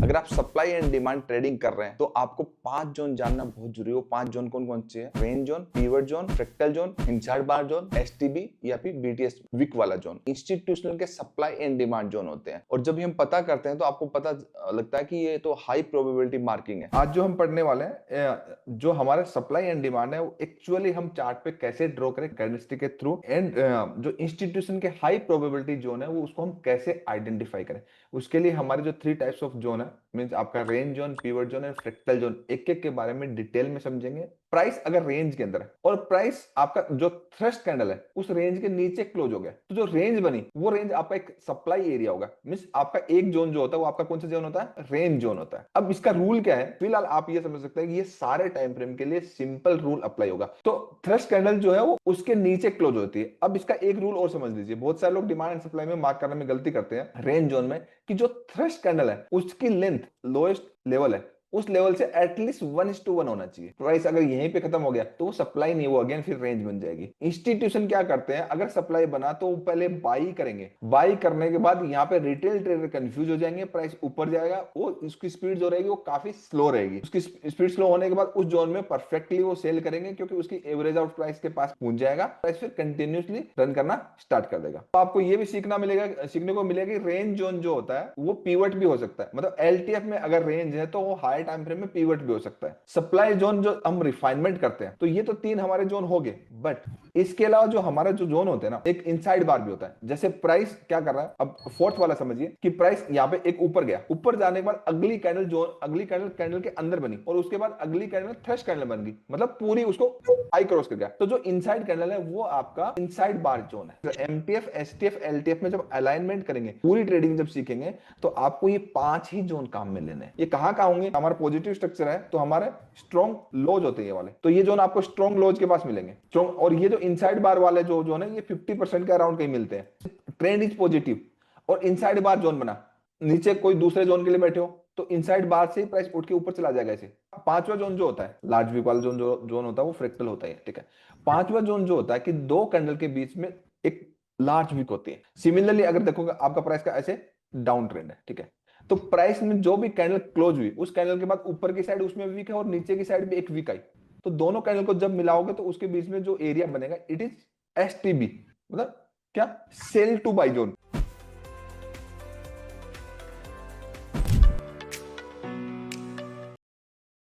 अगर आप supply and demand trading कर रहे हैं तो आपको 5 जोन जानना बहुत जरूरी हो। 5 जोन कौन कौन से हैं? Range zone, pivot zone, fractal zone, inside bar zone, STB या फिर बीटीएस विक वाला जोन। इंस्टीट्यूशनल के सप्लाई एंड डिमांड जोन होते हैं और जब हम पता करते हैं तो आपको पता लगता है कि ये तो हाई प्रोबेबिलिटी मार्किंग है। आज जो हम पढ़ने वाले हैं, जो हमारे सप्लाई एंड डिमांड है वो एक्चुअली हम चार्ट पे कैसे ड्रॉ करें कैंडलस्टिक के थ्रू, एंड जो इंस्टीट्यूशन के हाई प्रोबेबिलिटी जोन है वो उसको हम कैसे आइडेंटिफाई करें। उसके लिए हमारे जो 3 टाइप्स ऑफ जोन है, मींस आपका range zone, pivot zone and fractal zone, एक एक के बारे में डिटेल में समझेंगे। प्राइस अगर रेंज के अंदर है और प्राइस आपका जो थ्रस्ट कैंडल है उस रेंज के नीचे क्लोज हो गया तो जो रेंज बनी वो रेंज आपका एक सप्लाई एरिया होगा। मींस आपका एक जोन जो होता है वो आपका कौन सा जोन होता है? रेंज जोन होता है। अब इसका रूल क्या है? फिलहाल आप ये समझ सकते हैं कि ये सारे टाइम फ्रेम के लिए सिंपल रूल अप्लाई होगा। तो थ्रस्ट कैंडल जो है वो उसके नीचे क्लोज होती है। अब इसका एक रूल और समझ लीजिए। बहुत सारे लोग डिमांड एंड सप्लाई में मार्क करने में गलती करते हैं रेंज जोन में, कि जो थ्रस्ट कैंडल है उसकी लेंथ लोएस्ट लेवल है उस लेवल से एटलीस्ट 1:1 होना चाहिए। प्राइस अगर यहीं पे खत्म हो गया तो वो सप्लाई नहीं, वो अगेन फिर रेंज बन जाएगी। इंस्टीट्यूशन क्या करते हैं, अगर सप्लाई बना तो वो पहले बाई करेंगे। बाई करने के बाद यहाँ पे रिटेल ट्रेडर कंफ्यूज हो जाएंगे, प्राइस ऊपर जाएगा, वो उसकी स्पीड जो रहेगी वो काफी स्लो रहेगी। उसकी स्पीड स्लो होने के बाद उस जोन में परफेक्टली वो सेल करेंगे क्योंकि उसकी एवरेज आउट प्राइस के पास पहुंच जाएगा। प्राइस फिर कंटिन्यूसली रन करना स्टार्ट कर देगा। तो आपको ये भी सीखने को मिलेगा कि रेंज जोन जो होता है वो पीवट भी हो सकता है। मतलब एलटीएफ में अगर रेंज है तो वो हाई टाइम फ्रेम में पीवट भी हो सकता है। सप्लाई जोन जो हम रिफाइनमेंट करते हैं तो ये तो 3 हमारे जोन हो गए, बट इसके अलावा जो हमारा जो जोन होते हैं ना, एक इनसाइड बार भी होता है। जैसे प्राइस क्या कर रहा है, अब फोर्थ वाला समझिए कि प्राइस यहाँ पे एक ऊपर गया, ऊपर जाने के बाद अगली कैंडल जोन, अगली कैंडल कैंडल के अंदर बनी और उसके बाद अगली कैंडल थ्रेश कैंडल बन गई, मतलब पूरी उसको हाई क्रॉस कर गया। तो जो इनसाइड कैंडल है वो आपका इनसाइड बार जोन है। एमटीएफ, एसटीएफ, एलटीएफ में जब अलाइनमेंट करेंगे, पूरी ट्रेडिंग जब सीखेंगे तो आपको ये 5 ही जोन काम में लेने हैं। ये कहां होंगे? हमारा पॉजिटिव स्ट्रक्चर है तो हमारे स्ट्रॉन्ग लोज होते हैं ये वाले, तो ये जोन आपको स्ट्रॉन्ग लोज के पास मिलेंगे। स्ट्रॉन्ग, और ये जो इनसाइड बार वाले जो जोन है ये 50% के अराउंड कहीं मिलते हैं। ट्रेंड इज पॉजिटिव और इनसाइड बार जोन बना, नीचे कोई दूसरे जोन के लिए बैठे हो तो इनसाइड बार से ही प्राइस उठ के ऊपर चला जाएगा। ऐसे 5वां जोन जो होता है, लार्ज वीक वाला जोन होता है वो फ्रैक्टल होता है, ठीक है। 5वां जोन जो होता है कि 2 कैंडल के बीच में एक लार्ज वीक होती है। सिमिलरली अगर देखोगे आपका प्राइस का ऐसे डाउन ट्रेंड है, ठीक है, तो प्राइस में जो भी कैंडल क्लोज हुई उस कैंडल के बाद ऊपर की साइड उसमें वीक है और नीचे की साइड भी एक वीक आई, तो दोनों कैंडल को जब मिलाओगे तो उसके बीच में जो एरिया बनेगा इट इज एसटीबी, मतलब क्या? Sell to buy zone.